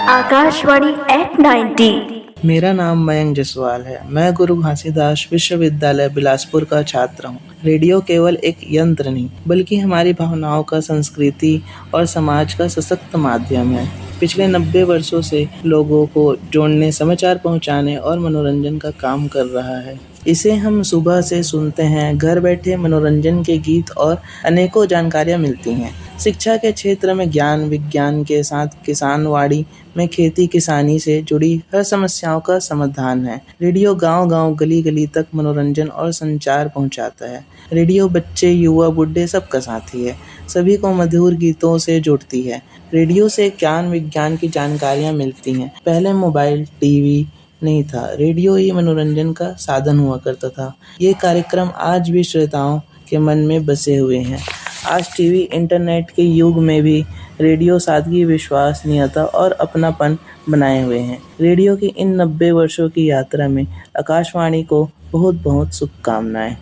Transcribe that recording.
Akashvani eight 90। मेरा नाम मयंक जसवाल है। मैं गुरु घासीदास विश्वविद्यालय बिलासपुर का छात्र हूँ। रेडियो केवल एक यंत्र नहीं, बल्कि हमारी भावनाओं का, संस्कृति और समाज का सशक्त माध्यम है। पिछले 90 वर्षों से लोगों को जोड़ने, समाचार पहुँचाने और मनोरंजन का काम कर रहा है। इसे हम सुबह से सुनते हैं। घर बैठे मनोरंजन के गीत और अनेकों जानकारियाँ मिलती हैं। शिक्षा के क्षेत्र में ज्ञान, विज्ञान के साथ किसानवाड़ी में खेती किसानी से जुड़ी हर समस्याओं का समाधान है। रेडियो गांव-गांव, गली-गली तक मनोरंजन और संचार पहुंचाता है। रेडियो बच्चे, युवा, बुढ़े सबका साथी है। सभी को मधुर गीतों से जोड़ती है। रेडियो से ज्ञान, विज्ञान की जानकारियाँ मिलती हैं। पहले मोबाइल, टीवी नहीं था, रेडियो ही मनोरंजन का साधन हुआ करता था। ये कार्यक्रम आज भी श्रोताओं के मन में बसे हुए हैं। आज टीवी, इंटरनेट के युग में भी रेडियो सादगी, विश्वसनीयता और अपनापन बनाए हुए हैं। रेडियो की इन 90 वर्षों की यात्रा में आकाशवाणी को बहुत बहुत शुभकामनाएं।